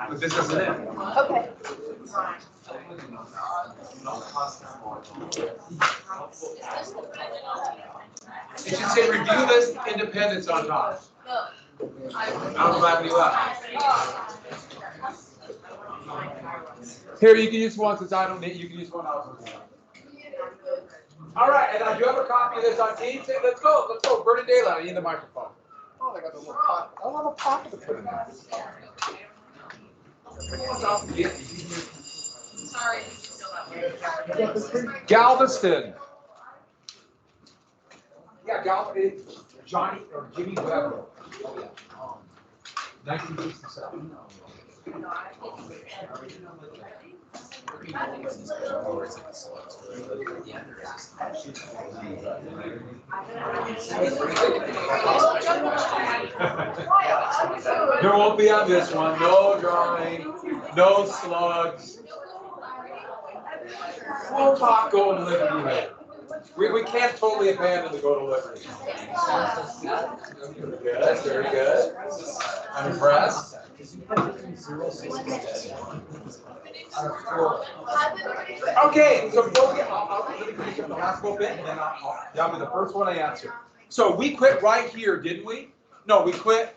But this isn't it. Okay. It should say review list independence on top. I don't know how many left. Here, you can use one since I don't need, you can use one else. All right, and I do have a copy of this on Teams. Hey, let's go, burn in daylight. I need the microphone. Oh, they got the little pocket. I don't have a pocket to put in there. Sorry. Galveston. Yeah, Galveston. Johnny or Jimmy Webber. 1967. There won't be on this one. No drawing, no slugs. We'll talk Golden Liberty later. We can't totally abandon the Golden Liberty. Good, very good. I'm impressed. Okay, so before we get, I'll finish up the last little bit, and then that'll be the first one I answer. So we quit right here, didn't we? No, we quit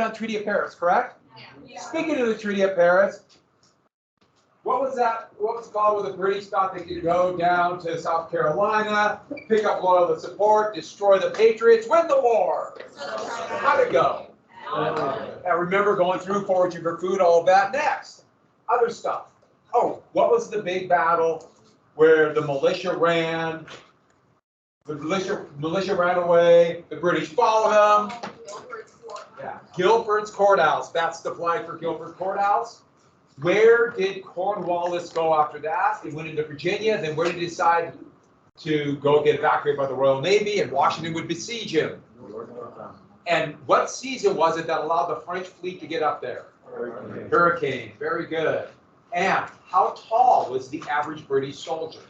on Treaty of Paris, correct? Yeah. Speaking of the Treaty of Paris, what was that? What was it called where the British thought they could go down to South Carolina, pick up loyal support, destroy the Patriots, win the war? How'd it go? I remember going through foraging for food, all of that. Next, other stuff. Oh, what was the big battle where the militia ran? The militia ran away. The British followed them. Yeah, Guilford's Courthouse. That's the flag for Guilford Courthouse. Where did Cornwallis go after that? He went into Virginia. Then where did he decide to go get evacuated by the Royal Navy? And Washington would besiege him. And what season was it that allowed the French fleet to get up there? Hurricane. Very good. And how tall was the average British soldier?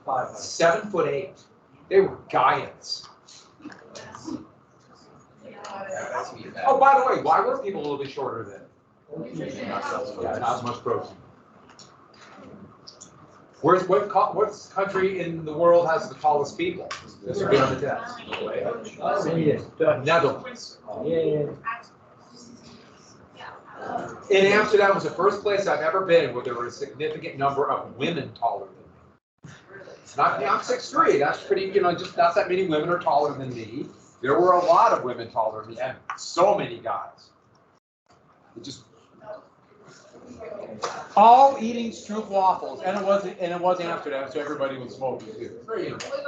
7'8". They were giants. Oh, by the way, why were people a little bit shorter then? Yeah, not as much protein. What country in the world has the tallest people? This will be on the test. Netherlands. In Amsterdam was the first place I've ever been where there were a significant number of women taller than me. Not me, I'm 6'3". That's pretty, just not that many women are taller than me. There were a lot of women taller than me, and so many guys. It just all eating Stroop waffles, and it was Amsterdam, so everybody was smoking too. Very interesting.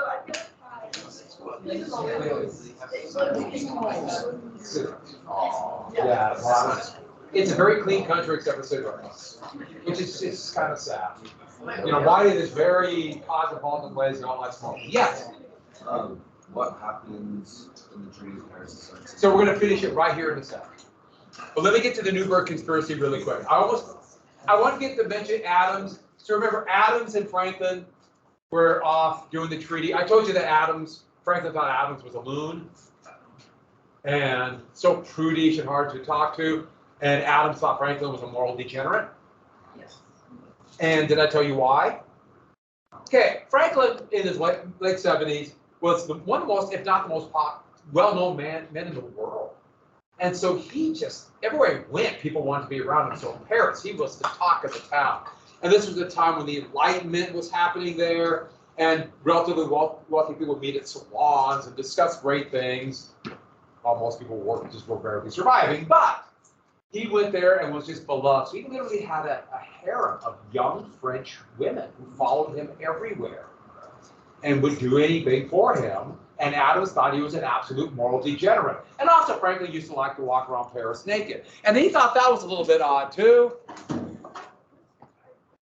Yeah, it's a very clean country except for cigarettes, which is just kind of sad. Why it is very cosmopolitan place and all that smoking. Yes. What happens in the Treaty of Paris? So we're going to finish it right here in a second. But let me get to the Newburgh conspiracy really quick. I want to get to mention Adams. So remember, Adams and Franklin were off doing the treaty. I told you that Franklin thought Adams was a loon, and so prudish and hard to talk to. And Adams thought Franklin was a moral degenerate. Yes. And did I tell you why? Okay, Franklin in his late 70s was one of the most, if not the most well-known men in the world. And so he just, everywhere he went, people wanted to be around him. So in Paris, he was the talk of the town. And this was the time when the Enlightenment was happening there, and relatively wealthy people would meet at salons and discuss great things. Well, most people were barely surviving, but he went there and was just beloved. So he literally had a harem of young French women who followed him everywhere and would do anything for him. And Adams thought he was an absolute moral degenerate. And also, frankly, used to like to walk around Paris naked. And he thought that was a little bit odd, too.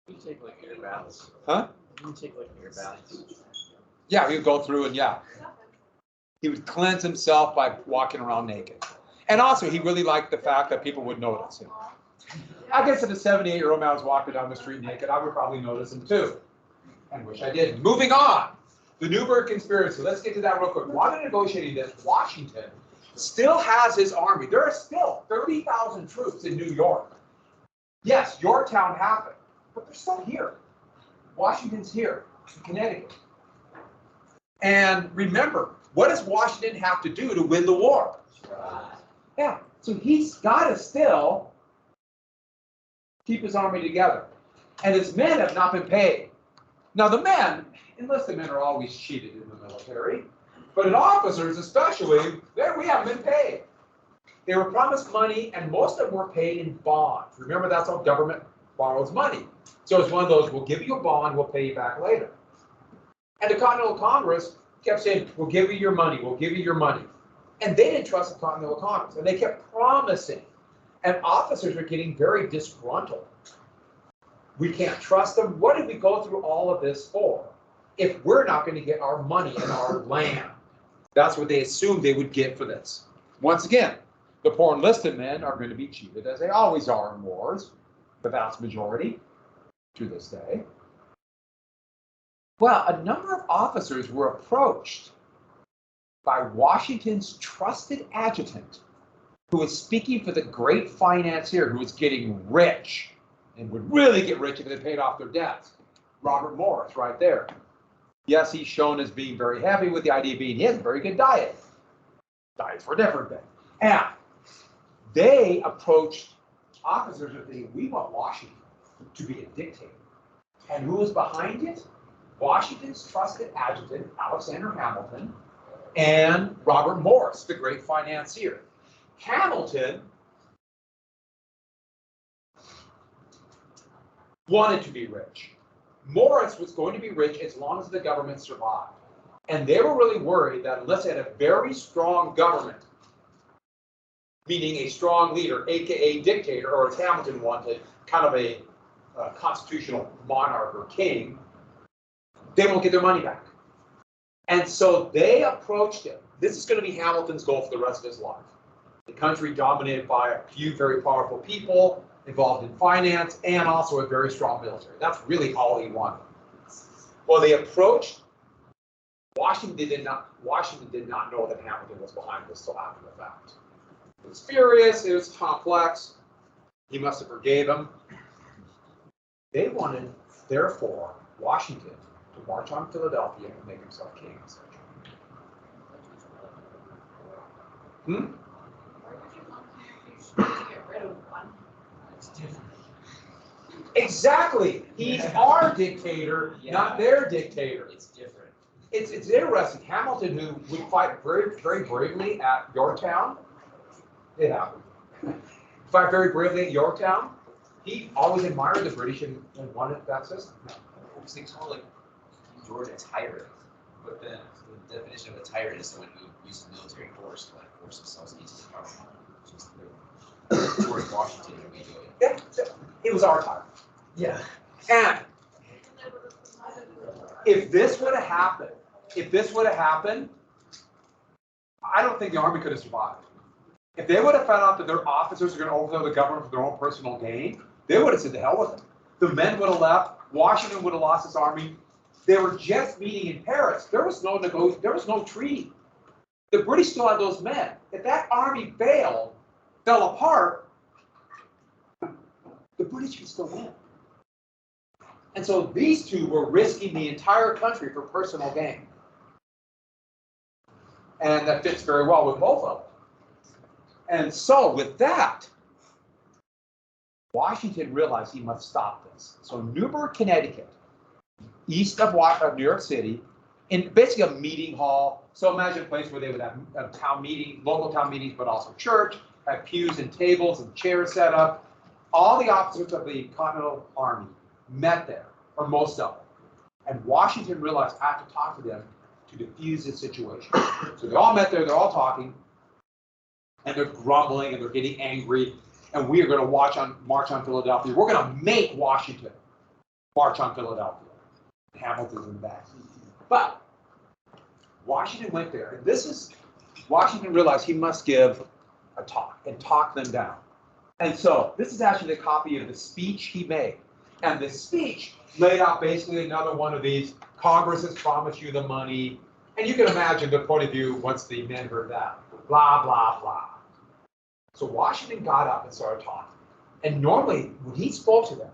You take like air baths. Huh? You take like air baths. Yeah, he would go through and, he would cleanse himself by walking around naked. And also, he really liked the fact that people would notice him. I guess if a 78-year-old man was walking down the street naked, I would probably notice him, too. And wish I didn't. Moving on. The Newburgh conspiracy. Let's get to that real quick. While they're negotiating this, Washington still has his army. There are still 30,000 troops in New York. Yes, Yorktown happened, but they're still here. Washington's here, in Connecticut. And remember, what does Washington have to do to win the war? Yeah, so he's got to still keep his army together. And his men have not been paid. Now the men, enlisted men are always cheated in the military, but in officers especially, we haven't been paid. They were promised money, and most of them were paid in bonds. Remember, that's how government borrows money. So it's one of those, we'll give you a bond, we'll pay you back later. And the Continental Congress kept saying, we'll give you your money, we'll give you your money. And they didn't trust the Continental Congress, and they kept promising. And officers were getting very disgruntled. We can't trust them. What did we go through all of this for if we're not going to get our money and our land? That's what they assumed they would get for this. Once again, the poor enlisted men are going to be cheated, as they always are in wars, the vast majority to this day. Well, a number of officers were approached by Washington's trusted adjutant, who was speaking for the great financier who was getting rich and would really get rich if they paid off their debts. Robert Morris, right there. Yes, he's shown as being very happy with the idea being he has a very good diet. Diets for different things. And they approached officers and thinking, we want Washington to be a dictator. And who was behind it? Washington's trusted adjutant, Alexander Hamilton, and Robert Morris, the great financier. Hamilton wanted to be rich. Morris was going to be rich as long as the government survived. And they were really worried that unless they had a very strong government, meaning a strong leader, aka dictator, or as Hamilton wanted, kind of a constitutional monarch or king, they won't get their money back. And so they approached him. This is going to be Hamilton's goal for the rest of his life. The country dominated by a few very powerful people, involved in finance, and also a very strong military. That's really all he wanted. Well, they approached. Washington did not know that Hamilton was behind this till after the fact. It was furious, it was complex. He must have forgave him. They wanted, therefore, Washington to march on Philadelphia and make himself king, essentially. Exactly. He's our dictator, not their dictator. It's different. It's interesting. Hamilton, who would fight very, very bravely at Yorktown, it happened. Fight very bravely at Yorktown. He always admired the British and wanted that system. They call it George a tyrant, but then the definition of a tyrant is someone who uses military force to like force themselves into the power. Just George Washington would be doing. Yeah, it was our time. Yeah. And if this would have happened, I don't think the army could have survived. If they would have found out that their officers were going to overthrow the government for their own personal gain, they would have said, the hell with them. The men would have left. Washington would have lost his army. They were just meeting in Paris. There was no treaty. The British still had those men. If that army fell apart, the British could still win. And so these two were risking the entire country for personal gain. And that fits very well with both of them. And so with that, Washington realized he must stop this. So Newburgh, Connecticut, east of New York City, in basically a meeting hall. So imagine a place where they would have town meetings, local town meetings, but also church, have pews and tables and chairs set up. All the officers of the Continental Army met there, or most of them. And Washington realized I have to talk to them to defuse this situation. So they all met there, they're all talking, and they're grumbling and they're getting angry. And we are going to march on Philadelphia. We're going to make Washington march on Philadelphia. Hamilton's in the back. But Washington went there, and Washington realized he must give a talk and talk them down. And so this is actually a copy of the speech he made. And the speech laid out basically another one of these, Congress has promised you the money. And you can imagine the point of view once the men heard that. blah, blah, blah. So Washington got up and started talking. And normally, when he spoke to them,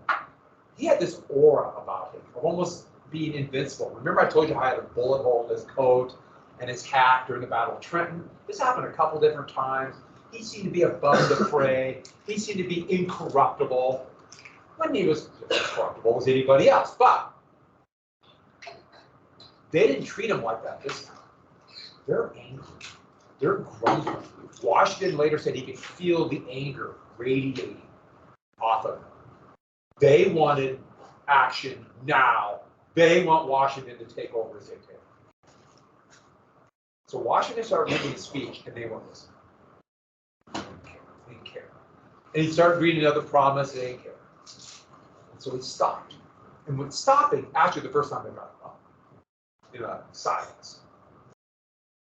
he had this aura about him of almost being invincible. Remember I told you how I had a bullet hole in his coat and his hat during the Battle of Trenton? This happened a couple different times. He seemed to be above the fray. He seemed to be incorruptible. When he was as corruptible as anybody else, but they didn't treat him like that this time. They're angry. They're grumbling. Washington later said he could feel the anger radiating off of him. They wanted action now. They want Washington to take over as dictator. So Washington started reading his speech, and they weren't listening. They didn't care. And he started reading another promise, they didn't care. And so he stopped. And when stopping, actually the first time they got it up, in a silence,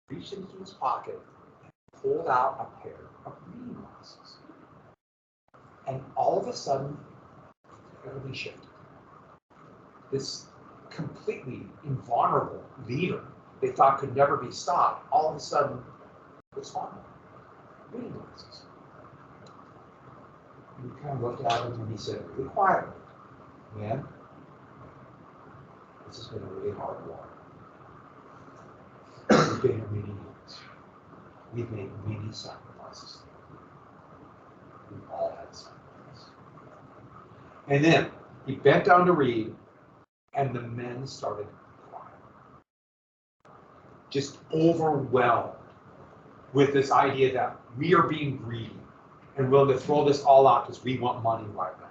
reached into his pocket and pulled out a pair of reading glasses. And all of a sudden, everything shifted. This completely invulnerable leader they thought could never be stopped, all of a sudden was fine. Reading glasses. And he kind of looked at him and he said, really quietly, man, this has been a really hard war. We've been here many years. We've made many sacrifices. We've all had sacrifices. And then he bent down to read, and the men started crying. Just overwhelmed with this idea that we are being greedy and willing to throw this all out because we want money right now.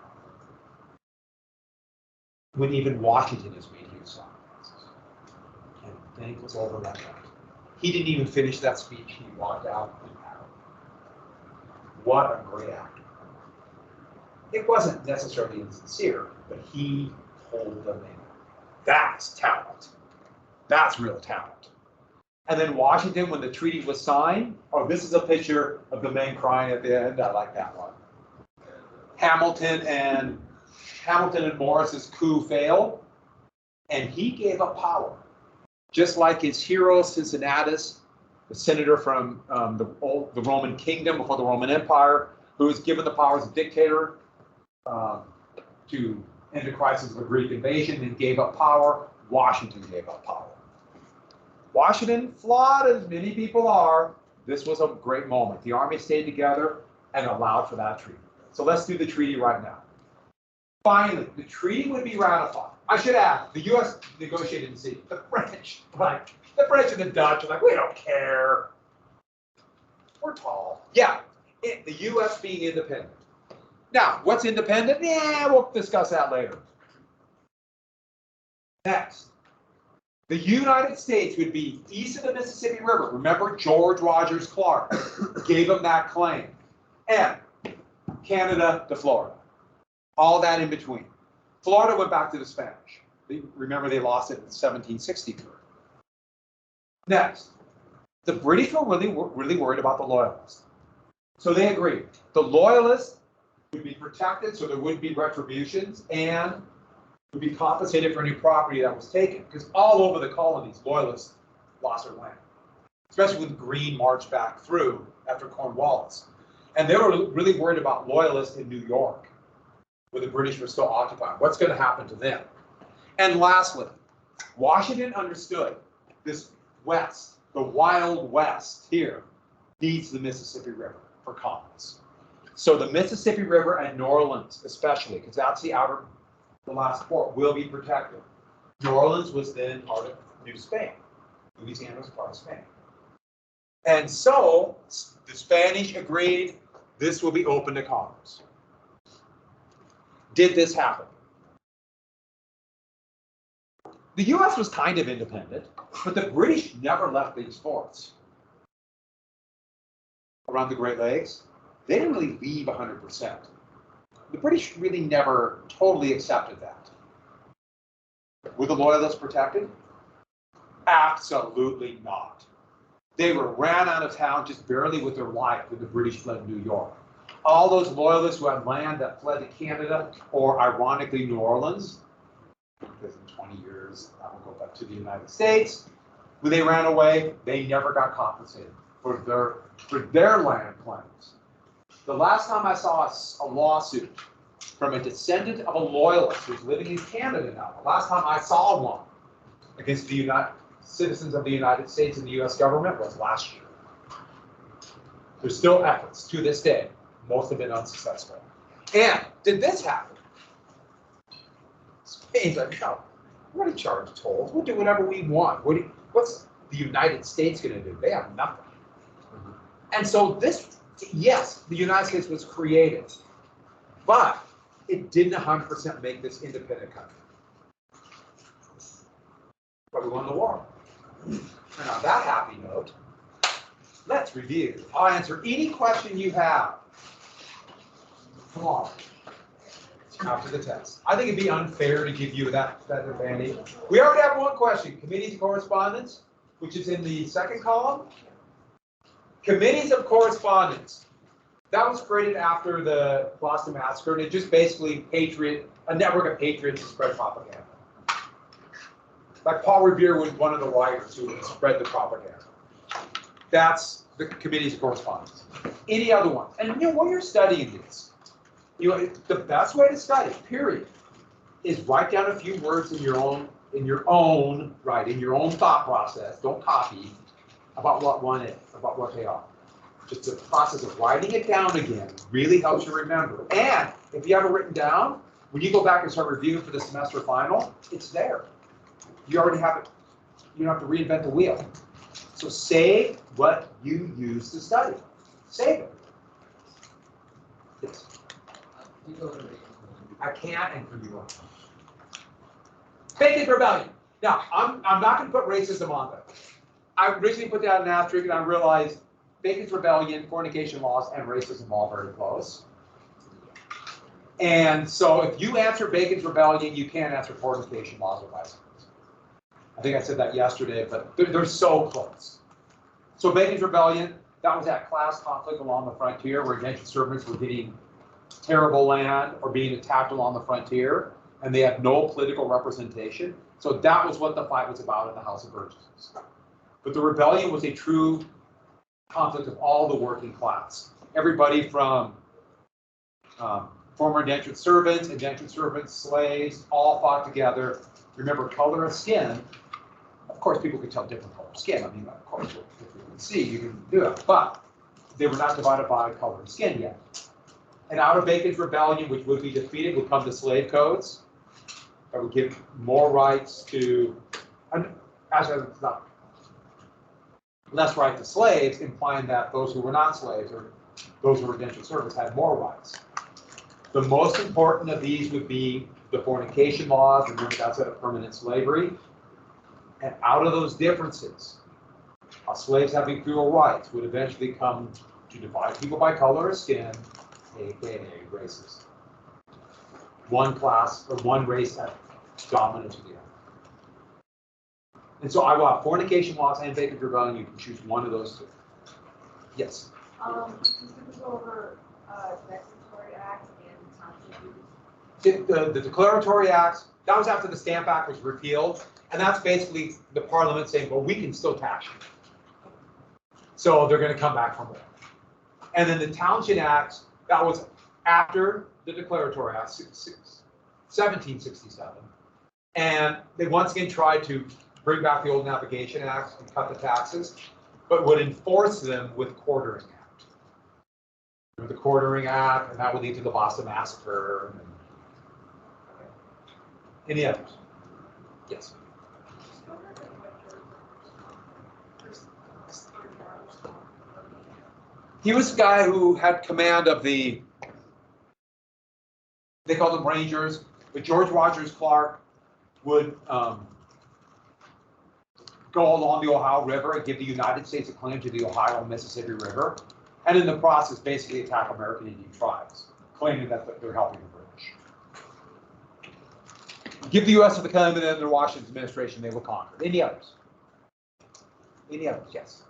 When even Washington has made huge sacrifices. And then it was over that night. He didn't even finish that speech. He walked out and out. What a great actor. It wasn't necessarily insincere, but he pulled them in. That's talent. That's real talent. And then Washington, when the treaty was signed, oh, this is a picture of the men crying at the end. I like that one. Hamilton and Morris's coup failed, and he gave up power. Just like his hero Cincinnatus, the senator from the Roman kingdom before the Roman Empire, who was given the power as a dictator to end the crisis of the Greek invasion and gave up power. Washington gave up power. Washington, flawed as many people are, this was a great moment. The army stayed together and allowed for that treaty. So let's do the treaty right now. Finally, the treaty would be ratified. I should add, the U.S. negotiated in secret. The French and the Dutch are like, we don't care. We're tall. Yeah, the U.S. being independent. Now, what's independent? Yeah, we'll discuss that later. Next, the United States would be east of the Mississippi River. Remember, George Rogers Clark gave them that claim. And Canada to Florida. All that in between. Florida went back to the Spanish. Remember, they lost it in 1763. Next, the British were really worried about the Loyalists. So they agreed. The Loyalists would be protected, so there wouldn't be retributions, and would be compensated for any property that was taken. Because all over the colonies, Loyalists lost their land. Especially when the Green marched back through after Cornwallis. And they were really worried about Loyalists in New York, where the British were still occupying. What's going to happen to them? And lastly, Washington understood this West, the Wild West here, needs the Mississippi River for commerce. So the Mississippi River and New Orleans, especially, because that's the last port, will be protected. New Orleans was then part of New Spain. Louisiana was part of Spain. And so the Spanish agreed this will be open to commerce. Did this happen? The U.S. was kind of independent, but the British never left these forts around the Great Lakes. They didn't really leave 100%. The British really never totally accepted that. Were the Loyalists protected? Absolutely not. They were ran out of town just barely with their life when the British fled New York. All those Loyalists who had land that fled to Canada, or ironically New Orleans, because in 20 years that will go back to the United States, when they ran away, they never got compensated. for their land claims. The last time I saw a lawsuit from a descendant of a loyalist who's living in Canada now, the last time I saw one against the citizens of the United States and the US government was last year. There's still efforts to this day. Most have been unsuccessful. And did this happen? Spain's like, no, we're going to charge tolls. We'll do whatever we want. What's the United States going to do? They have nothing. And so this, yes, the United States was created, but it didn't 100% make this independent country. But we won the war. And on that happy note, let's review. I'll answer any question you have. Come on. After the test. I think it'd be unfair to give you that advantage. We already have one question. Committees of correspondence, which is in the second column. Committees of correspondence. That was created after the Boston Massacre, and it just basically a network of patriots to spread propaganda. Like Paul Revere was one of the writers who would spread the propaganda. That's the committees of correspondence. Any other ones? And when you're studying this, the best way to study, period, is write down a few words in your own thought process. Don't copy about what one is, about what they are. Just the process of writing it down again really helps you remember. And if you have it written down, when you go back and start reviewing for the semester final, it's there. You already have it. You don't have to reinvent the wheel. So save what you use to study. Save it. Yes. I can't enter you on. Bacon's Rebellion. Now, I'm not going to put racism on there. I originally put that in an asterisk, and I realized Bacon's Rebellion, fornication laws, and racism all very close. And so if you answer Bacon's Rebellion, you can't answer fornication laws or vice versa. I think I said that yesterday, but they're so close. So Bacon's Rebellion, that was that class conflict along the frontier where indentured servants were getting terrible land or being attacked along the frontier, and they had no political representation. So that was what the fight was about in the House of Burgesses. But the rebellion was a true conflict of all the working class. Everybody from former indentured servants, slaves, all fought together. Remember, color of skin. Of course, people could tell different color of skin. I mean, of course, if you can see, you can do it. But they were not divided by color of skin yet. And out of Bacon's Rebellion, which would be defeated, would come the slave codes that would give more rights to, actually, it's not less right to slaves, implying that those who were not slaves or those who were indentured servants had more rights. The most important of these would be the fornication laws, remember that's out of permanent slavery. And out of those differences, slaves having fewer rights would eventually come to divide people by color of skin, aka races. One class or one race that dominant to the other. And so I will have fornication laws and Bacon's Rebellion. You can choose one of those two. Yes? Just to go over Declaratory Act and Township. The Declaratory Acts, that was after the Stamp Act was repealed. And that's basically the Parliament saying, well, we can still tax you. So they're going to come back from there. And then the Township Acts, that was after the Declaratory Act, 1767. And they once again tried to bring back the old Navigation Acts and cut the taxes, but would enforce them with Quartering Act. The Quartering Act, and that would lead to the Boston Massacre. Any others? Yes. He was the guy who had command of the, they called them Rangers, but George Rogers Clark would go along the Ohio River and give the United States a claim to the Ohio and Mississippi River, and in the process basically attack American Indian tribes, claiming that they're helping the British. Give the U.S. to the claim, and then under Washington's administration they were conquered. Any others? Any others? Yes.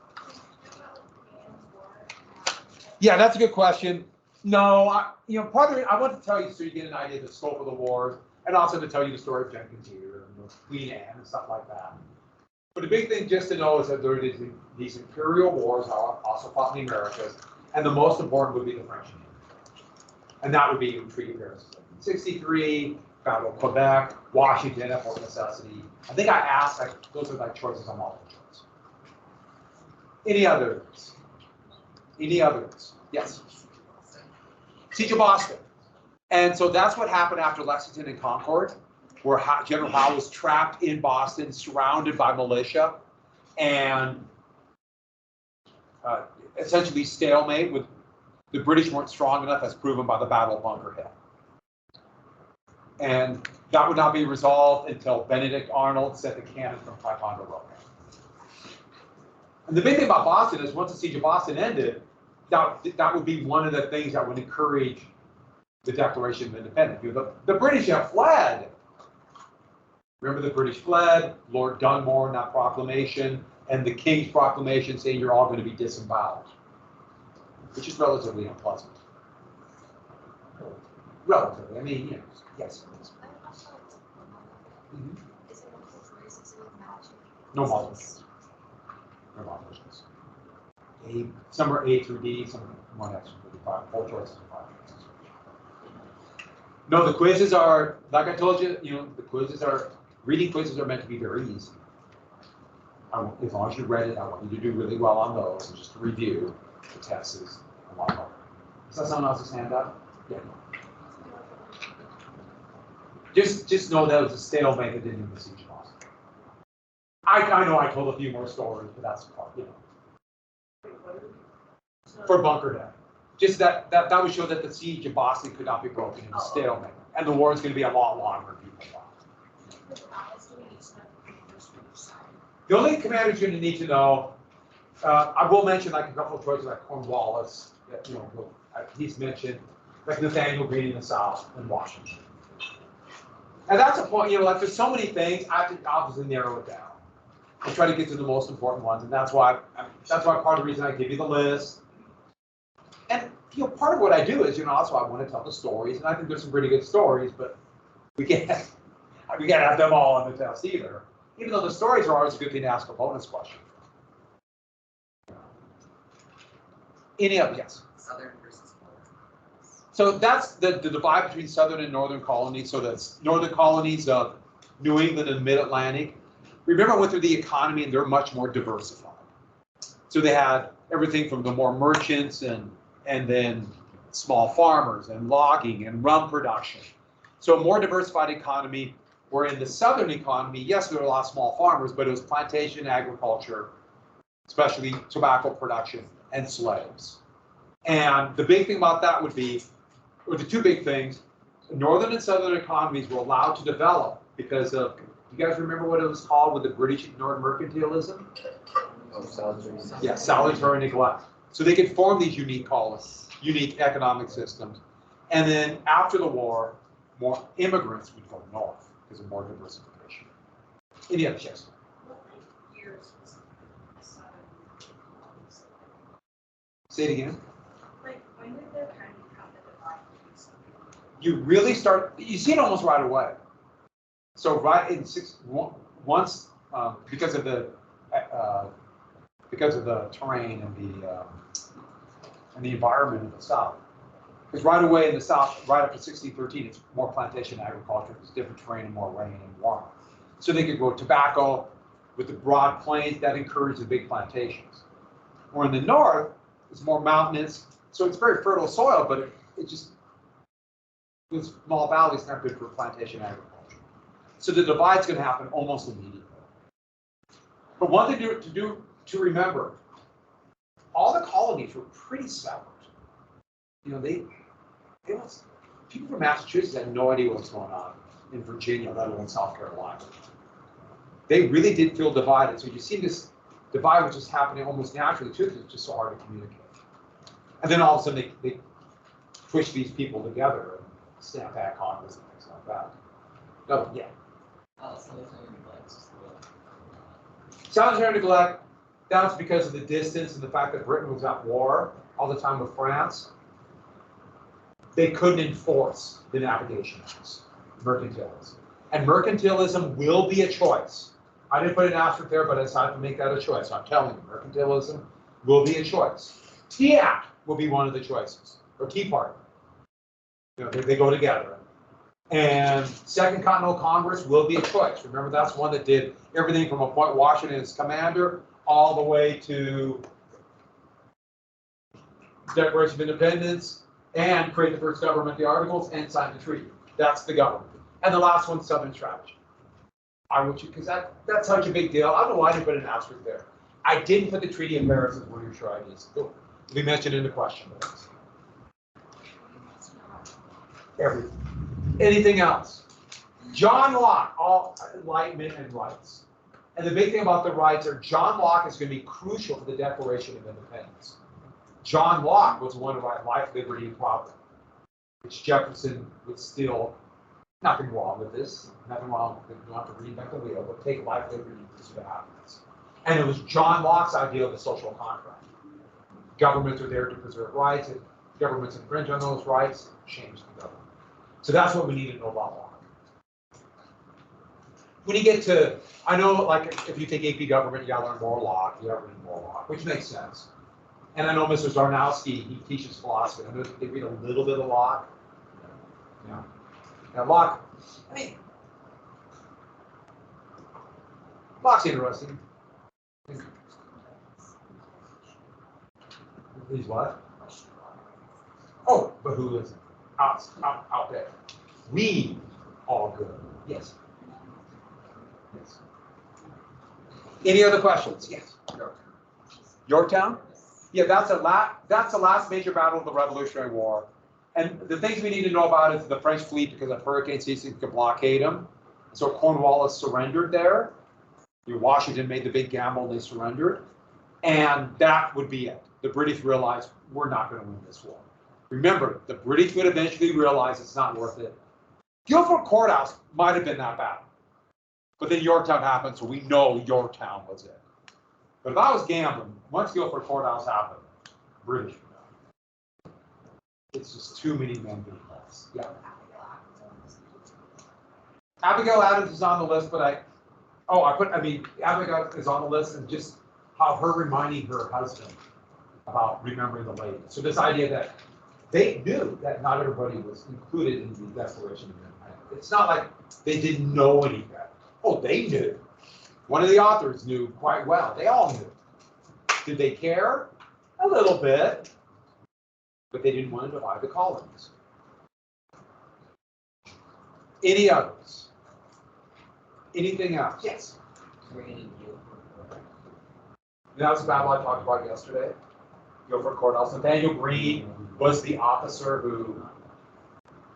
Yeah, that's a good question. No, part of it, I want to tell you so you get an idea of the scope of the wars, and also to tell you the story of Jenkins here and Queen Anne and stuff like that. But the big thing just to know is that there are these imperial wars are also fought in the Americas, and the most important would be the French and Indian. And that would be Treaty of Paris, 63, Battle of Quebec, Washington, at Port Necessity. I think I asked, those are my choices on multiple choice. Any others? Any others? Yes. Siege of Boston. And so that's what happened after Lexington and Concord, where General Howe was trapped in Boston, surrounded by militia, and essentially stalemate. With the British weren't strong enough, as proven by the Battle of Bunker Hill. And that would not be resolved until Benedict Arnold sent the cannon from Ticonderoga. And the big thing about Boston is once the Siege of Boston ended, that would be one of the things that would encourage the Declaration of Independence. The British have fled. Remember, the British fled, Lord Dunmore in that proclamation, and the King's proclamation saying you're all going to be disemboweled, which is relatively unpleasant. Relatively, I mean, you know, yes. Mm-hmm. No multiples. No multiples. Some are A through D, some are 1 extra 55, 4 choices and 5 choices. No, the quizzes are, like I told you, the quizzes are, reading quizzes are meant to be very easy. As long as you read it, I want you to do really well on those. And just to review, the test is a lot harder. Is that someone else's hand up? Yeah. Just know that it was a stalemate that didn't even besiege Boston. I know I told a few more stories, but that's part, For Bunker Hill. Just that would show that the siege of Boston could not be broken in a stalemate. And the war is going to be a lot longer than people thought. The only commanders you're going to need to know, I will mention like a couple of choices like Cornwallis, that, he's mentioned, like Nathaniel Greene in the South and Washington. And that's a point, like there's so many things, I have to obviously narrow it down and try to get to the most important ones. And that's why part of the reason I give you the list. And part of what I do is, also I want to tell the stories, and I think there's some pretty good stories, but we can't have them all on the test either. Even though the stories are always a good thing to ask a bonus question. Any of yes? Southern versus northern. So that's the divide between southern and northern colonies. So that's northern colonies of New England and Mid-Atlantic. Remember, I went through the economy, and they're much more diversified. So they had everything from the more merchants and then small farmers and logging and rum production. So a more diversified economy. Where in the southern economy, yes, there were a lot of small farmers, but it was plantation agriculture, especially tobacco production, and slaves. And the big thing about that would be, or the two big things, northern and southern economies were allowed to develop because of, you guys remember what it was called when the British ignored mercantilism? Oh, salutary. Yeah, salutary neglect. So they could form these unique economic systems. And then after the war, more immigrants would go north because of more diversification. Any other questions? What years was Southern? Say it again. Like, when did the kind of have the divide between Southern? You really start, you see it almost right away. So right in once, because of the terrain and the environment of the South. Because right away in the South, right after 1613, it's more plantation agriculture, it's different terrain and more rain and warm. So they could grow tobacco with the broad plains that encouraged the big plantations. Or in the north, it's more mountainous, so it's very fertile soil, but it just, those small valleys not good for plantation agriculture. So the divide's going to happen almost immediately. But one thing to remember, all the colonies were pretty separate. People from Massachusetts had no idea what was going on in Virginia, let alone South Carolina. They really did feel divided. So you see this divide was just happening almost naturally too, because it's just so hard to communicate. And then all of a sudden they push these people together and snap back Congress and things like that. Oh, yeah. Salutary neglect, that's because of the distance and the fact that Britain was at war all the time with France. They couldn't enforce the navigation acts, mercantilism. And mercantilism will be a choice I didn't put an asterisk there, but I decided to make that a choice. I'm telling you, mercantilism will be a choice. Tea Act will be one of the choices, or Tea Party. You know, they go together. And Second Continental Congress will be a choice. Remember, that's one that did everything from appoint Washington as commander all the way to Declaration of Independence and create the first government, the Articles, and sign the treaty. That's the government. And the last one, Southern Strategy. I want you, because that's such a big deal. I don't know why I didn't put an asterisk there. I didn't put the Treaty of Paris as one of your sure ideas. It'll be mentioned in the question. Everything. Anything else? John Locke, all enlightenment and rights. And the big thing about the rights are John Locke is going to be crucial for the Declaration of Independence. John Locke was the one who wrote life, liberty, and property, which Jefferson would still, nothing wrong with this, nothing wrong with not to reinvent the wheel, but take life, liberty, and pursuit of happiness. And it was John Locke's idea of the social contract. Governments are there to preserve rights. If governments infringe on those rights, change the government. So that's what we need to know about Locke. When you get to, I know, like, if you take AP government, you gotta learn more Locke, you gotta read more Locke, which makes sense. And I know Mr. Zarnowski, he teaches philosophy. I know they read a little bit of Locke. Yeah. Now Locke, I mean, Locke's interesting. He's what? Oh, but who isn't? Out there. We all good. Yes. Yes. Any other questions? Yes. Yorktown? Yeah, that's the last major battle of the Revolutionary War. And the things we need to know about is the French fleet, because of hurricane season, could blockade them. So Cornwallis surrendered there. Washington made the big gamble and they surrendered. And that would be it. The British realized we're not going to win this war. Remember, the British would eventually realize it's not worth it. Guilford Courthouse might have been that bad. But then Yorktown happened, so we know Yorktown was it. But if I was gambling, once Guilford Courthouse happened, British would know. It's just too many men being lost. Yeah. Abigail Adams is on the list, but Abigail is on the list, and just how her reminding her husband about remembering the lady. So this idea that they knew that not everybody was included in the Declaration of Independence. It's not like they didn't know any better. Oh, they knew. One of the authors knew quite well. They all knew. Did they care? A little bit. But they didn't want to divide the colonies. Any others? Anything else? Yes. That was the battle I talked about yesterday. Guilford Courthouse. Nathaniel Greene was the officer who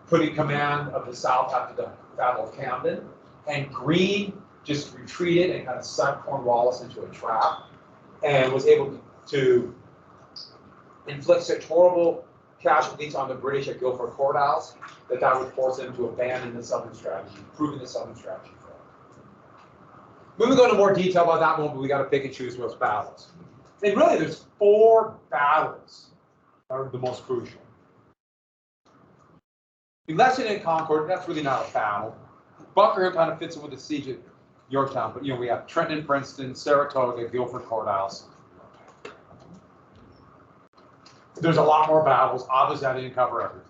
put in command of the South after the Battle of Camden. And Greene just retreated and kind of sucked Cornwallis into a trap and was able to inflict such horrible casualties on the British at Guilford Courthouse that would force them to abandon the Southern strategy, proving the Southern strategy failed. We will go into more detail about that one, but we got to pick and choose those battles. And really, there's 4 battles that are the most crucial. Election and Concord, that's really not a battle. Bunker Hill kind of fits in with the siege of Yorktown, but we have Trenton, Princeton, Saratoga, Guilford Courthouse. There's a lot more battles. Obviously, I didn't cover everything.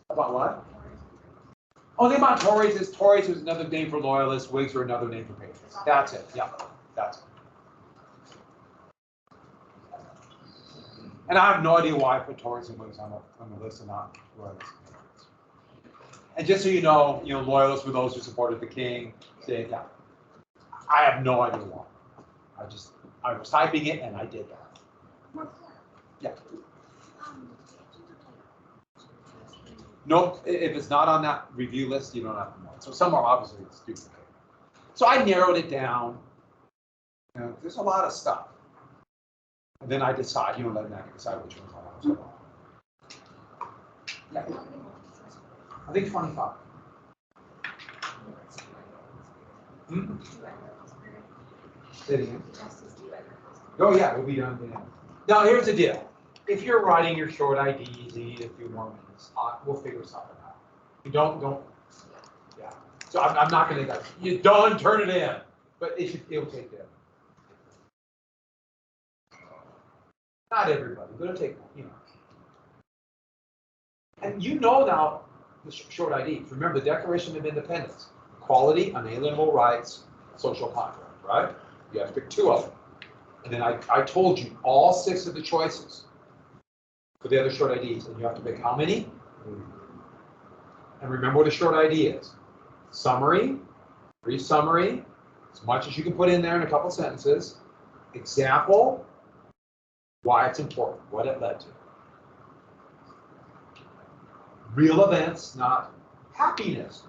About what? Oh, the about Tories is another name for loyalists. Whigs are another name for patriots. That's it. Yeah, that's it. And I have no idea why I put Tories and Whigs on the list and not loyalists. And just so you know, loyalists were those who supported the king. Yeah. I have no idea why. I was typing it and I did that. Yeah. Nope, if it's not on that review list, you don't have to know. So some are obviously duplicated. So I narrowed it down. There's a lot of stuff. And then I decide, let Mac decide which ones I want to. Yeah. I think 25. Hmm? Say it again. Oh yeah, we'll be done then. Now here's the deal. If you're writing your short IDs, you need a few more minutes. We'll figure something out. If you don't. Yeah. So I'm not gonna go, you're done, turn it in, but it'll take that. Not everybody, but it'll take, you know. And you know now the short IDs. Remember the Declaration of Independence, equality, unalienable rights, social contract, right? You have to pick 2 of them. And then I told you all 6 of the choices for the other short IDs, and you have to pick how many? And remember what a short ID is. Summary, brief summary, as much as you can put in there in a couple sentences. Example, why it's important, what it led to. Real events, not happiness.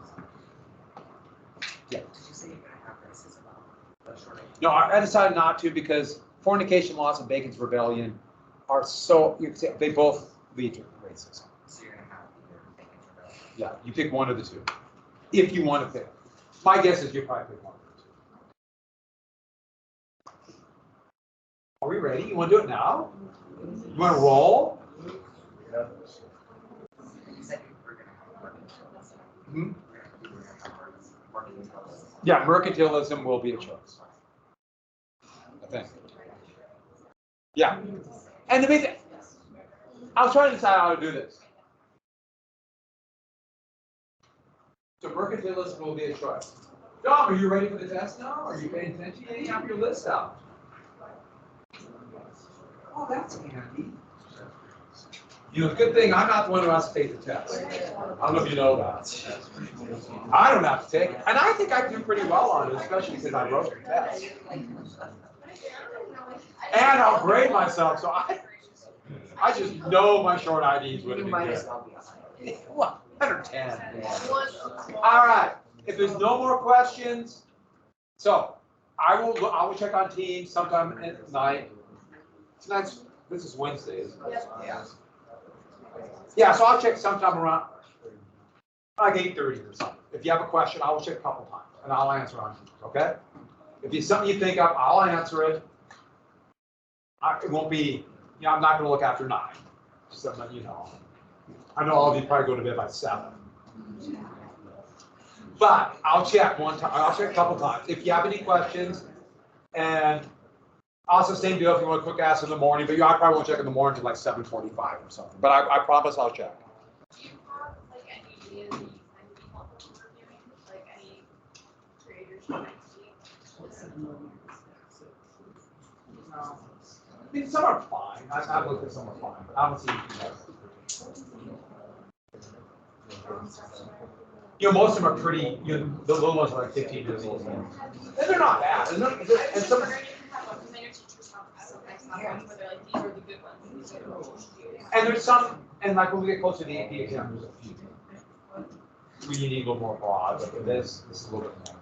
Yeah. Did you say you're gonna have racism about the short ID? No, I decided not to because fornication laws and Bacon's Rebellion are so, they both lead to racism. So you're gonna have either Bacon's Rebellion. Yeah, you pick one of the 2. If you want to pick. My guess is you probably pick one of the 2. Are we ready? You want to do it now? You want to roll? You said we're gonna have mercantilism. Hmm? We're gonna have mercantilism. Yeah, mercantilism will be a choice. I think. Yeah. And the big thing, I was trying to decide how to do this. So mercantilism will be a choice. Dom, are you ready for the test now? Are you paying attention? You have your list out. Oh, that's handy. You know, good thing I'm not the one who has to take the test. I don't know if you know that. I don't have to take it. And I think I do pretty well on it, especially because I wrote the test. And I'll grade myself, so I just know my short IDs would have You been might good. as well be on it. What? 110. All right. If there's no more questions, so I will check on Teams sometime at night. This is Wednesday, isn't it? Yeah. Yeah, so I'll check sometime around like 8:30 or something. If you have a question, I will check a couple times and I'll answer on Teams, okay? If it's something you think of, I'll answer it. It won't be, you know, I'm not gonna look after 9. Just so that you know. I know all of you probably go to bed by 7. But I'll check one time, I'll check a couple times. If you have any questions, and also same deal if you want to quick ask in the morning, but I probably won't check in the morning until like 7:45 or something. But I promise I'll check. Do you have like any ideas that you find to be helpful for reviewing, like any creators you might see? No. I mean, some are fine. I've looked at some are fine, but I don't see anything. You know, most of them are pretty, you know, the little ones are like 15 years old. And they're not bad. And some, and there's some, and like when we get closer to the AP exam, there's a few. We need a little more broad, but for this is a little bit more.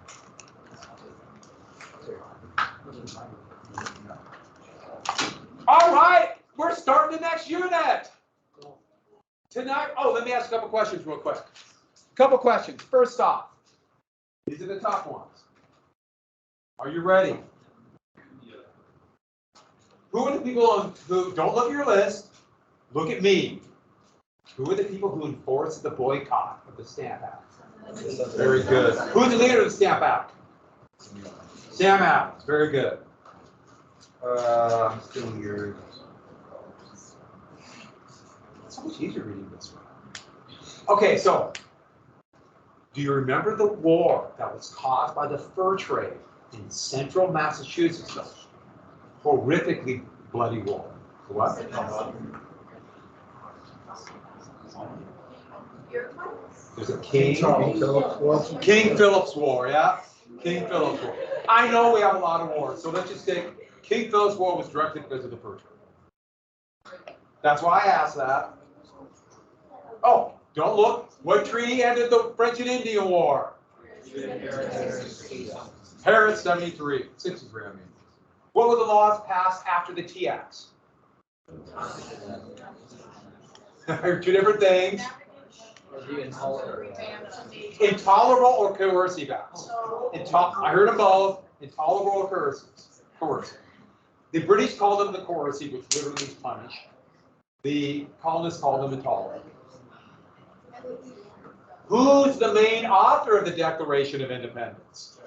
All right, we're starting the next unit. Tonight, oh, let me ask a couple questions real quick. Couple questions. First off, these are the top ones. Are you ready? Who are the people who, don't look at your list, look at me. Who are the people who enforced the boycott of the Stamp Act? Very good. Who's the leader of the Stamp Act? Sam Adams. Very good. I'm still here. It's so much easier reading this one. Okay, so do you remember the war that was caused by the fur trade in central Massachusetts? Horrifically bloody war. What? There's a King Philip's War, yeah? King Philip's War. I know we have a lot of wars, so let's just say King Philip's War was directly because of the fur trade. That's why I asked that. Oh, don't look. What treaty ended the French and Indian War? Paris 73. 63, I mean. What were the laws passed after the Tea Acts? Two different things. Intolerable or coercive acts? I heard them both. Intolerable or coercive. The British called them the coercive, which literally means punish. The colonists called them intolerable. Who's the main author of the Declaration of Independence?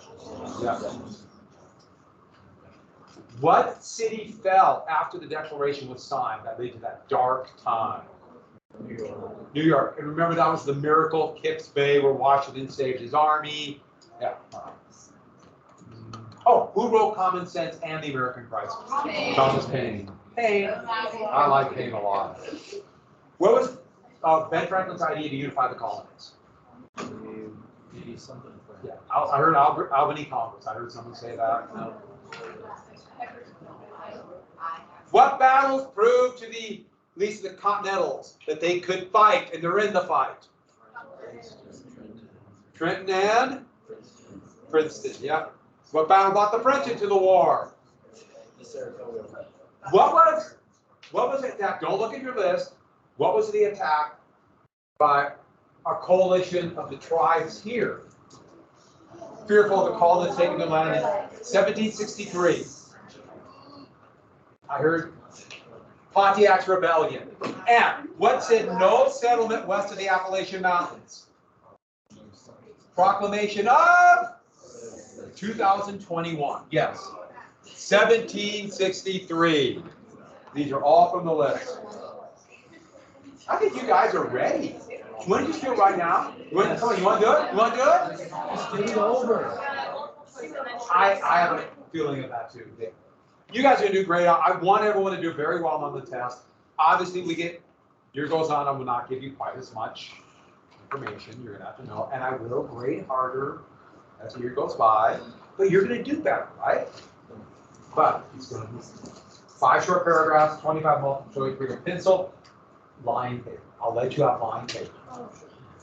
Yeah. What city fell after the Declaration was signed that led to that dark time? New York. New York. And remember, that was the miracle, Kip's Bay, where Washington saved his army. Yeah. Oh, who wrote Common Sense and the American Crisis? Thomas Paine. Paine. I like Paine a lot. What was Ben Franklin's idea to unify the colonies? Maybe something for Yeah, I heard Albany Congress. I heard someone say that. What battles proved to the, at least the Continentals, that they could fight, and they're in the fight? Trenton and Princeton, yeah. What battle brought the French into the war? the Saratoga. What was the attack? Don't look at your list. What was the attack by a coalition of the tribes here? Fearful of the colonists taking the land in 1763. I heard Pontiac's Rebellion. And what said no settlement west of the Appalachian Mountains? Proclamation of 2021. Yes. 1763. These are all from the list. I think you guys are ready. You want to just do it right now? You want to do it? You want to do it? Just get it over. I have a feeling of that too. You guys are going to do great. I want everyone to do very well on the test. Obviously, year goes on, I will not give you quite as much information. You're going to have to know. And I will grade harder as the year goes by. But you're going to do better, right? But it's going to be 5 short paragraphs, 25 multiple choice, bring a pencil, line paper. I'll let you have line paper.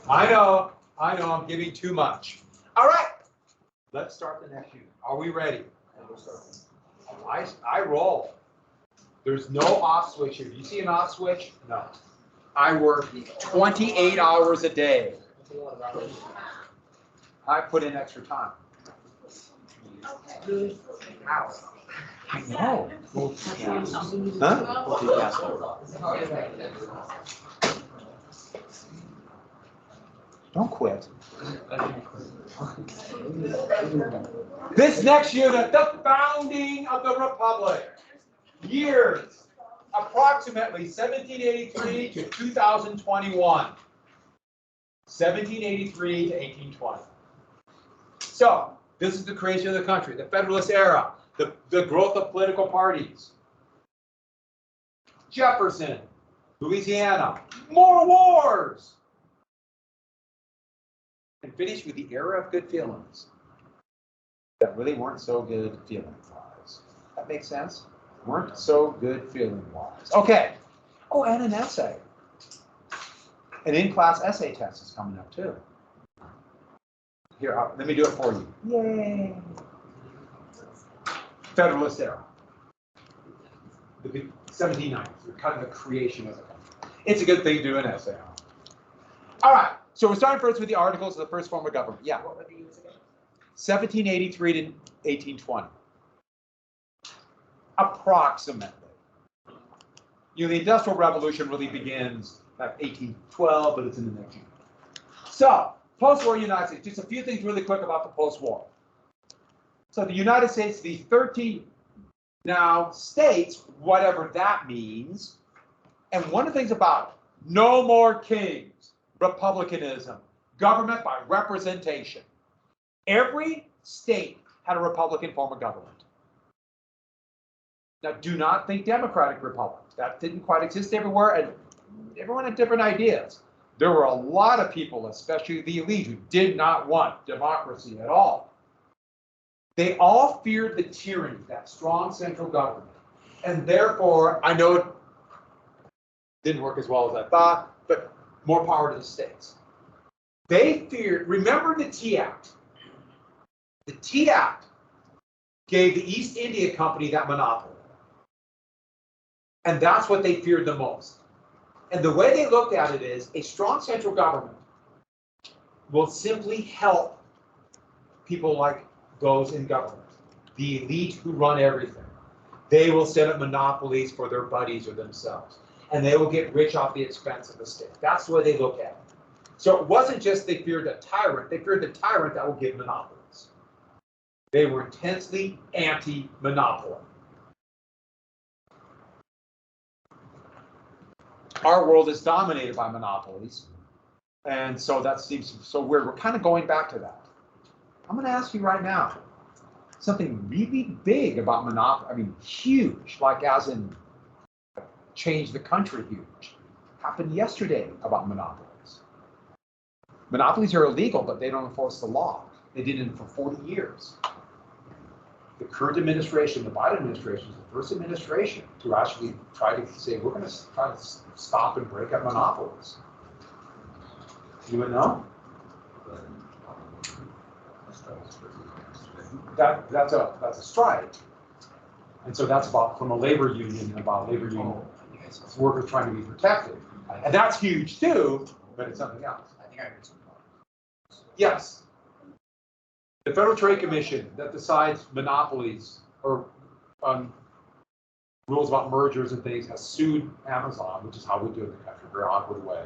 I know, I'm giving too much. All right, let's start the next unit. Are we ready? I roll. There's no off switch here. Do you see an off switch? No. I work 28 hours a day. I put in extra time. How? I know. Huh? Don't quit. This next unit, the founding of the Republic. Years, approximately 1783 to 2021. 1783 to 1820. So, this is the creation of the country, the Federalist Era, the growth of political parties. Jefferson, Louisiana, more wars. And finish with the era of good feelings that really weren't so good feeling-wise. That makes sense? Weren't so good feeling-wise. Okay. Oh, and an essay. An in-class essay test is coming up too. Here, let me do it for you. Yay! Federalist Era. The 1790s. We're kind of the creation of the country. It's a good thing to do an essay on. All right. So we're starting first with the Articles of the first form of government. Yeah. What were the years again? 1783 to 1820. Approximately. You know, the Industrial Revolution really begins at 1812, but it's in the next year. So, post-war United States. Just a few things really quick about the post-war. So the United States, the 13 now states, whatever that means. And one of the things about it, no more kings, republicanism, government by representation. Every state had a Republican form of government. Now, do not think Democratic Republic. That didn't quite exist everywhere, and everyone had different ideas. There were a lot of people, especially the elite, who did not want democracy at all. They all feared the tyranny, that strong central government. And therefore, I know it didn't work as well as I thought, but more power to the states. They feared, remember the Tea Act. The Tea Act gave the East India Company that monopoly. And that's what they feared the most. And the way they looked at it is a strong central government will simply help people like those in government, the elite who run everything. They will set up monopolies for their buddies or themselves, and they will get rich off the expense of the state. That's the way they look at it. So it wasn't just they feared a tyrant, they feared the tyrant that will give monopolies. They were intensely anti-monopoly. Our world is dominated by monopolies, and so that seems so weird. We're kind of going back to that. I'm going to ask you right now, something really big about monopoly, I mean huge, like as in change the country huge, happened yesterday about monopolies. Monopolies are illegal, but they don't enforce the law. They did it for 40 years. The current administration, the Biden administration, is the first administration to actually try to say, we're going to try to stop and break up monopolies. You would know? That's a strike. And so that's about from a labor union and about labor union workers trying to be protected. And that's huge too, but it's something else. I think I heard something about Yes. The Federal Trade Commission that decides monopolies or rules about mergers and things has sued Amazon, which is how we do it in the country, very awkward way,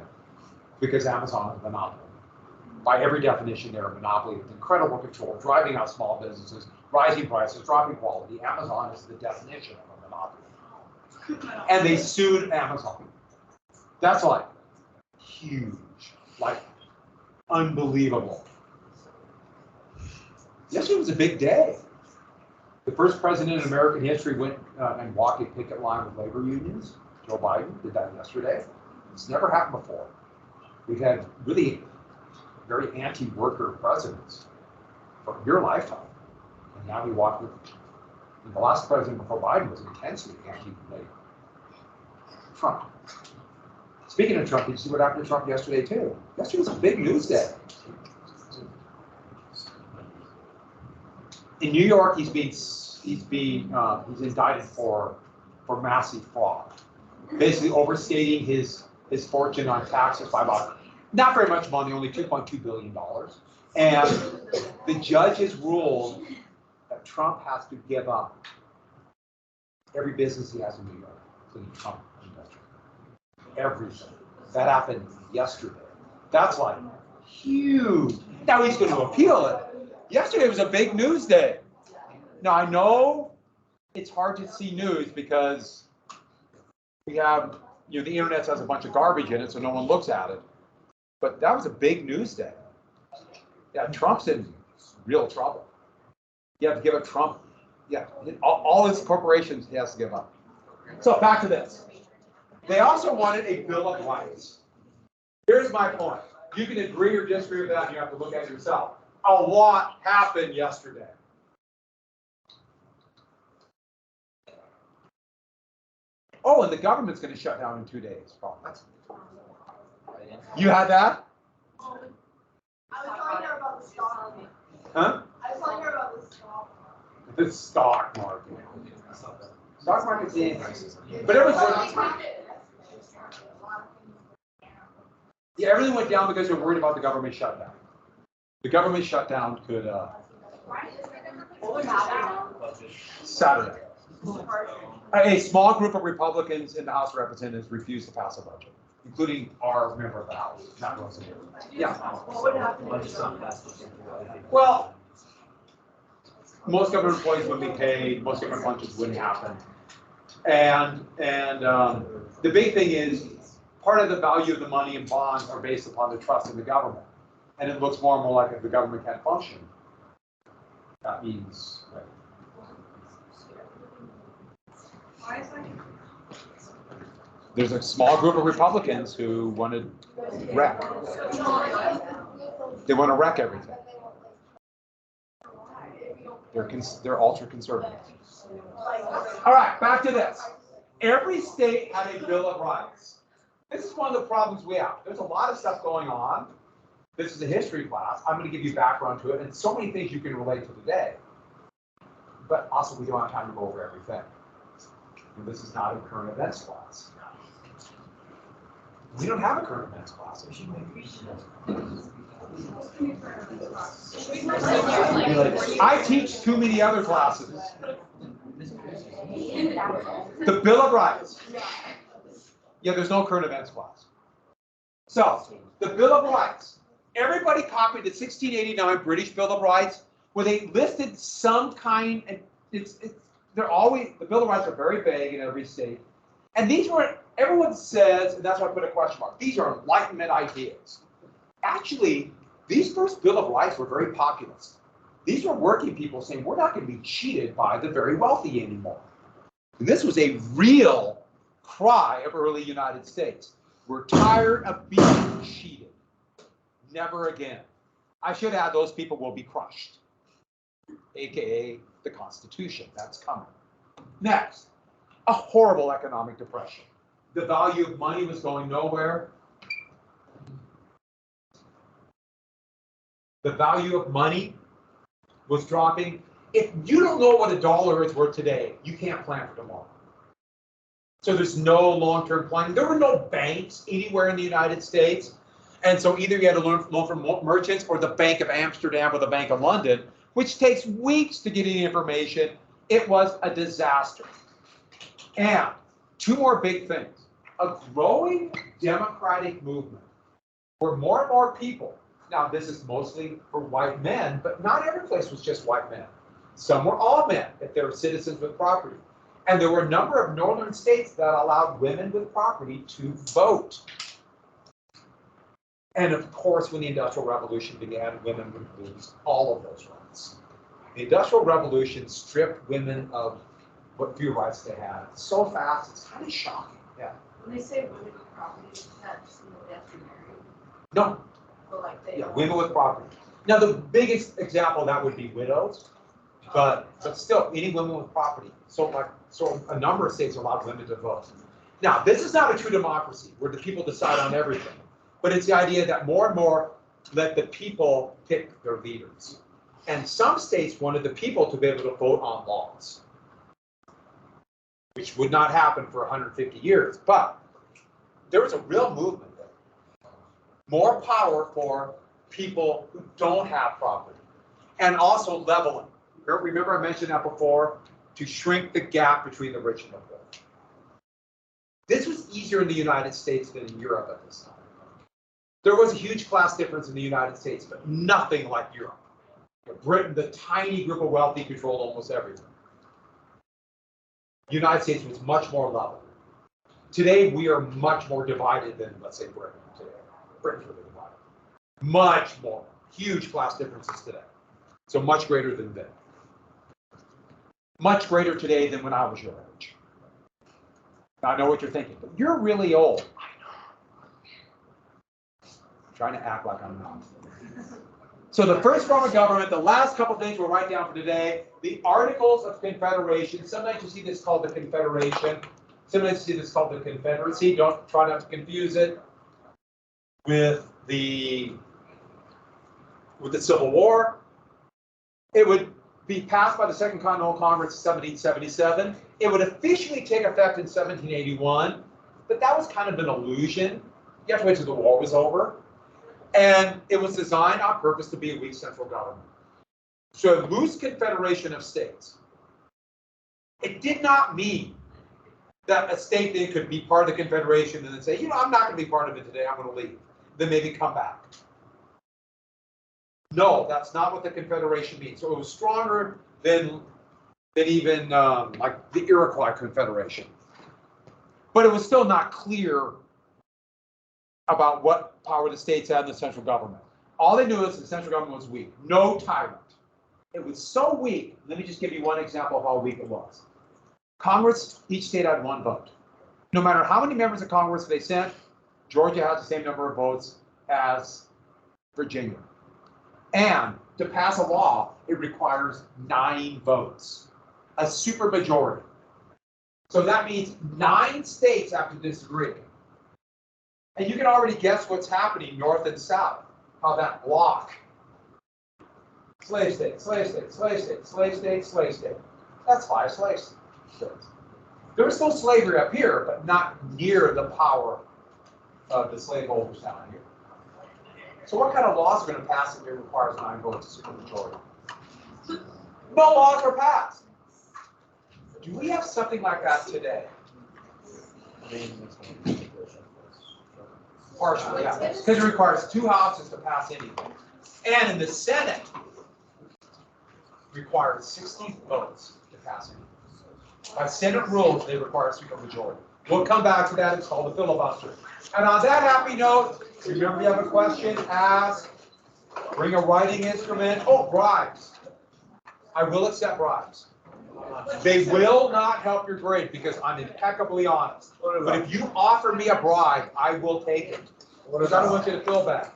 because Amazon is a monopoly. By every definition, they're a monopoly with incredible control, driving out small businesses, rising prices, dropping quality. Amazon is the definition of a monopoly. And they sued Amazon. That's like huge, like unbelievable. Yesterday was a big day. The first president in American history went and walked a picket line with labor unions. Joe Biden did that yesterday. It's never happened before. We've had really very anti-worker presidents for your lifetime. And now we walk with, the last president before Biden was intensely anti-labor. Trump. Speaking of Trump, did you see what happened to Trump yesterday too? Yesterday was a big news day. In New York, he's indicted for massive fraud, basically overstating his fortune on taxes by about not very much money, only $2.2 billion. And the judge has ruled that Trump has to give up every business he has in New York, including Trump Industries. Everything. That happened yesterday. That's like huge. Now he's going to appeal it. Yesterday was a big news day. Now I know it's hard to see news because we have, the internet has a bunch of garbage in it, so no one looks at it. But that was a big news day. Yeah, Trump's in real trouble. You have to give up Trump. Yeah, all his corporations he has to give up. So back to this. They also wanted a Bill of Rights. Here's my point. You can agree or disagree with that, and you have to look at it yourself. A lot happened yesterday. Oh, and the government's going to shut down in 2 days. Oh, you had that? I was telling her about the stock market. Huh? I was telling her about the stock market. The stock market. Stock market's in. But everything went down because they're worried about the government shutdown. The government shutdown could Saturday. A small group of Republicans in the House of Representatives refused to pass a budget, including our member of the House, not Rosenberg. Yeah. Well, most government employees wouldn't be paid. Most government functions wouldn't happen. And the big thing is, part of the value of the money and bonds are based upon the trust in the government. And it looks more and more like if the government can't function, that means, right. There's a small group of Republicans who want to wreck. They want to wreck everything. They're ultra conservative. All right, back to this. Every state had a Bill of Rights. This is one of the problems we have. There's a lot of stuff going on. This is a history class. I'm going to give you background to it, and so many things you can relate to today. But also, we don't have time to go over everything. And this is not a current events class. We don't have a current events class. I teach too many other classes. The Bill of Rights. Yeah, there's no current events class. So, the Bill of Rights. Everybody copied the 1689 British Bill of Rights, where they listed some kind, and they're always, the Bill of Rights are very vague in every state. And these were, everyone says, and that's why I put a question mark, these are Enlightenment ideas. Actually, these first Bill of Rights were very populist. These were working people saying, we're not going to be cheated by the very wealthy anymore. And this was a real cry of early United States. We're tired of being cheated. Never again. I should add, those people will be crushed, AKA the Constitution. That's coming. Next, a horrible economic depression. The value of money was going nowhere. The value of money was dropping. If you don't know what a dollar is worth today, you can't plan for tomorrow. So there's no long-term planning. There were no banks anywhere in the United States. And so either you had to loan from merchants or the Bank of Amsterdam or the Bank of London, which takes weeks to get any information. It was a disaster. And two more big things. A growing democratic movement where more and more people, now this is mostly for white men, but not every place was just white men. Some were all men if they were citizens with property. And there were a number of northern states that allowed women with property to vote. And of course, when the Industrial Revolution began, women would lose all of those rights. The Industrial Revolution stripped women of what few rights they had so fast, it's kind of shocking. Yeah. When they say women with property, is that just when they have to marry? No. But like they. Yeah, women with property. Now, the biggest example of that would be widows, but still, any women with property. So a number of states allowed women to vote. Now, this is not a true democracy where the people decide on everything. But it's the idea that more and more let the people pick their leaders. And some states wanted the people to be able to vote on laws, which would not happen for 150 years. But there was a real movement there. More power for people who don't have property. And also leveling. Remember I mentioned that before? To shrink the gap between the rich and the poor. This was easier in the United States than in Europe at this time. There was a huge class difference in the United States, but nothing like Europe. Britain, the tiny group of wealthy, controlled almost everything. The United States was much more level. Today, we are much more divided than, let's say, Britain today. Britain's really divided. Much more. Huge class differences today. So much greater than then. Much greater today than when I was your age. Now, I know what you're thinking, but you're really old. Trying to act like I'm not. So the first form of government, the last couple things we'll write down for today, the Articles of Confederation. Sometimes you see this called the Confederation. Sometimes you see this called the Confederacy. Try not to confuse it with the Civil War. It would be passed by the Second Continental Congress in 1777. It would officially take effect in 1781, but that was kind of an illusion. You have to wait till the war was over. And it was designed on purpose to be a weak central government. So a loose confederation of states. It did not mean that a state then could be part of the confederation and then say, I'm not going to be part of it today, I'm going to leave. Then maybe come back. No, that's not what the confederation means. So it was stronger than even like the Iroquois Confederation. But it was still not clear about what power the states had in the central government. All they knew is the central government was weak. No tyrant. It was so weak. Let me just give you one example of how weak it was. Congress, each state had one vote. No matter how many members of Congress they sent, Georgia has the same number of votes as Virginia. And to pass a law, it requires 9 votes, a supermajority. So that means 9 states have to disagree. And you can already guess what's happening north and south, how that block. Slave state, slave state, slave state, slave state, slave state. That's 5 slave states. There was still slavery up here, but not near the power of the slaveholders down here. So what kind of laws are going to pass if it requires 9 votes, a supermajority? No laws were passed. Do we have something like that today? Partially, yeah, because it requires 2 houses to pass anything. And in the Senate, requires 60 votes to pass anything. By Senate rules, they require a supermajority. We'll come back to that. It's called the filibuster. And on that happy note, remember, you have a question, ask, bring a writing instrument. Oh, bribes. I will accept bribes. They will not help your grade because I'm impeccably honest. But if you offer me a bribe, I will take it. Because I don't want you to feel bad.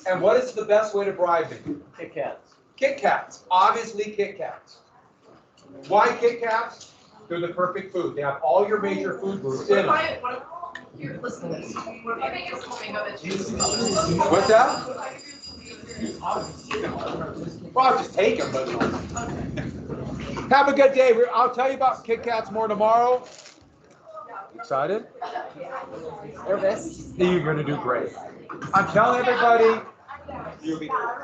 And what is the best way to bribe me? Kit Kats. Kit Kats. Obviously Kit Kats. Why Kit Kats? They're the perfect food. They have all your major food groups in them. Here, listen to this. What if I make a flamingo that you? What's that? Well, I'll just take them, but. Have a good day. I'll tell you about Kit Kats more tomorrow. Excited? Nervous? You're going to do great. I'm telling everybody, you'll be. I'm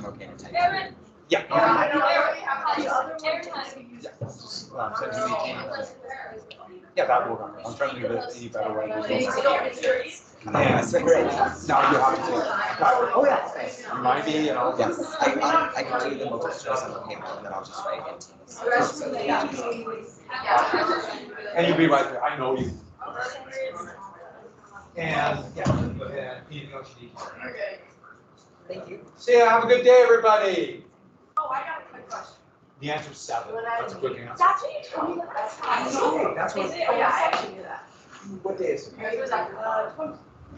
okay to take it. Yeah. Yeah, that will work. I'm trying to do this any better way. Yeah, so great. Now you have to. Oh, yeah. Remind me, and I'll. Yes, I can do the multiple choice on the paper, and then I'll just write it. And you'll be right there. I know you. And, yeah, go ahead. Anything else you need? Okay. Thank you. See ya. Have a good day, everybody. Oh, I got a quick question. The answer's 7. That's a quick answer. That's what you told me the last time. Okay, that's what. Is it? Oh, yeah, I actually knew that. What day is it? It was like,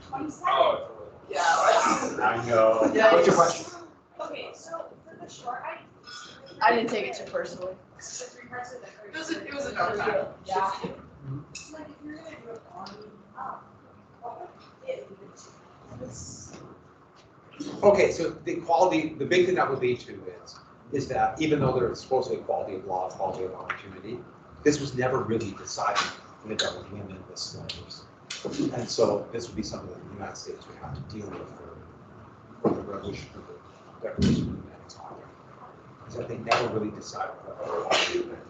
27. Oh, Yeah. I know. What's your question? Okay, so for the short, I didn't take it too personally. the 3 parts of the. It was a dark time. Yeah. Like, if you're gonna do it on, what would it Okay, so the quality, the big thing that would lead to is that even though there's supposedly quality of law, quality of opportunity, this was never really decided when it dealt with women with slaves. And so this would be something that the United States would have to deal with for the revolution, for the Declaration of Independence. Is that they never really decided what equality meant.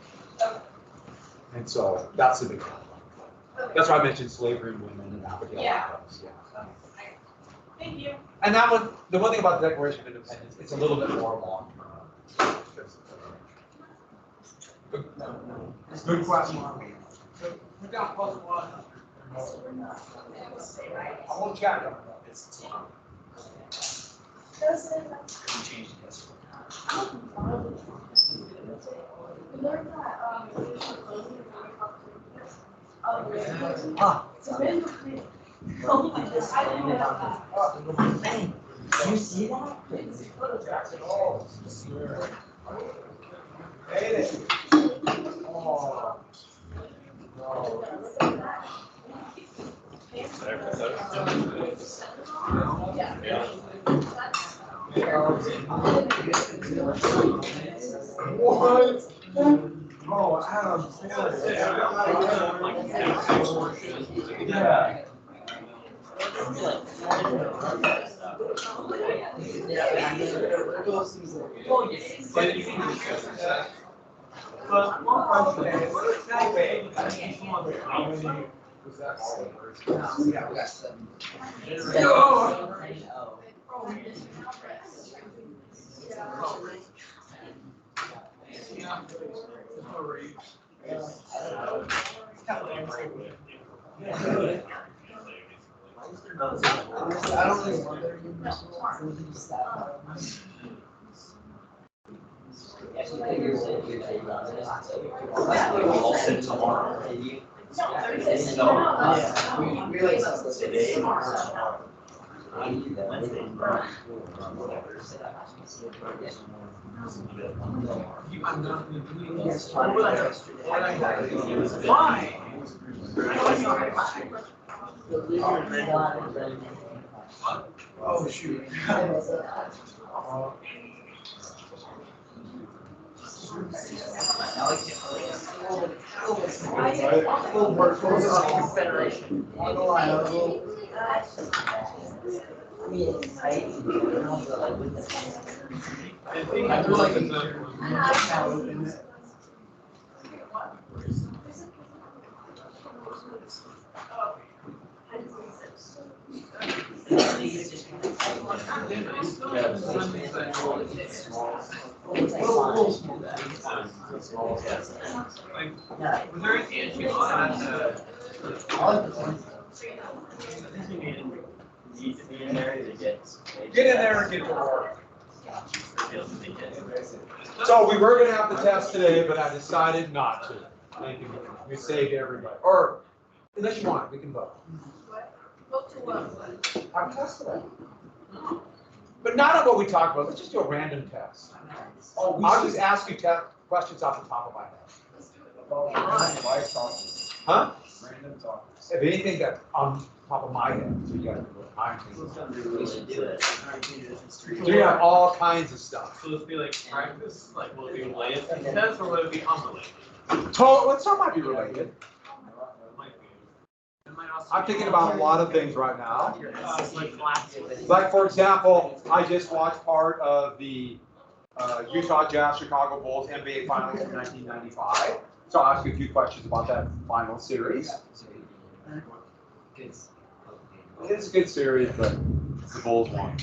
And so that's the big problem. That's why I mentioned slavery and women and Abigail. Yeah. Yeah. Thank you. And that one, the one thing about the Declaration of Independence, it's a little bit more long term. Good question. Put down +1. I won't check them. It's 10. You changed it yesterday. You see that? Made it. Oh. What? Oh, Adam. Yeah. I don't really wonder I'll send tomorrow. Oh, shoot. Federation. I mean, it's tight, you know, but like with the. I feel like it's Yeah. Was there an issue on that? Need to be in there to get. Get in there and get to work. So we were gonna have the test today, but I decided not to. We saved everybody, or unless you want, we can vote. Vote to what? Have a test today. But not on what we talked about, let's just do a random test. Oh, I'll just ask you questions off the top of my head. Live topics. Huh? Random topics. If anything that's on top of my head, so you gotta do it. I'm thinking. We should do it. So you have all kinds of stuff. So let's be like practice, like will it be related to the test or will it be unrelated? Some might be related. It might be. It might also I'm be- thinking about a lot of things right now. Like classes. Like, for example, I just watched part of the Utah Jazz Chicago Bulls NBA Finals in 1995. So I'll ask you a few questions about that final series. It's a good series, but the Bulls won.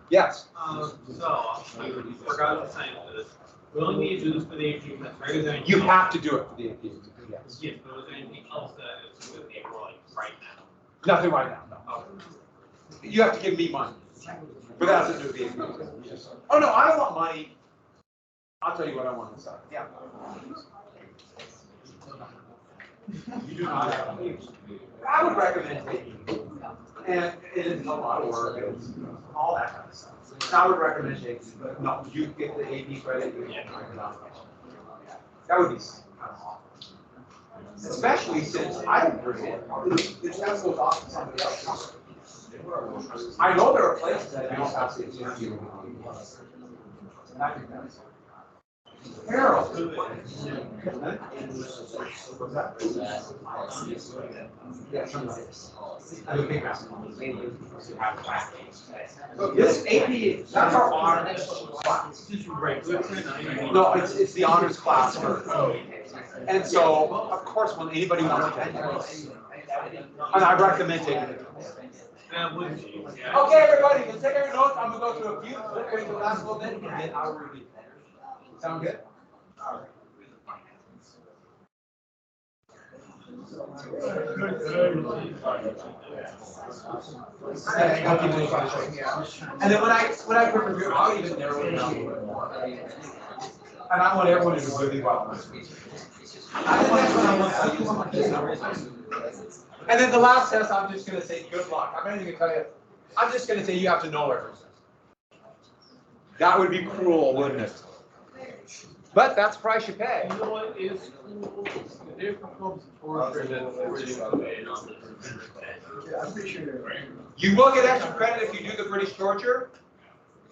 Yes? So, I forgot to say this. We only need to do this for the AP test, right? Is there any- You have to do it for the AP. Yes. Yes, but is there anything else that is with the AP like right now? Nothing right now, no. You have to give me money. But that doesn't do the AP. Oh, no, I don't want money. I'll tell you what I want inside. Yeah. You do not have money. I would recommend taking it. And it is a lot of work, it's all that kind of stuff. I would recommend taking it, but no, you get the AP credit, you get that would be kind of awful. Especially since I didn't bring it. The test goes off to somebody else. I know there are places that you don't have to exam you. I think that's. Harold. This AP, that's our honors class. No, it's the honors class for. And so, of course, when anybody wants to attend, and I recommend taking it. That would be. Okay, everybody, let's take our notes. I'm gonna go through a few quick the last little bit, and then I'll review. Sound good? All right. And then when I review, I'll even narrow it down a little bit more. And I want everyone to do really well in this speech. I think that's what I want to tell you. And then the last test, I'm just going to say good luck. I'm not even going to tell you. I'm just going to say you have to know everything. That would be cruel, wouldn't it? But that's the price you pay. You know what is cool? The different forms of torture that we're doing. You will get extra credit if you do the British torture,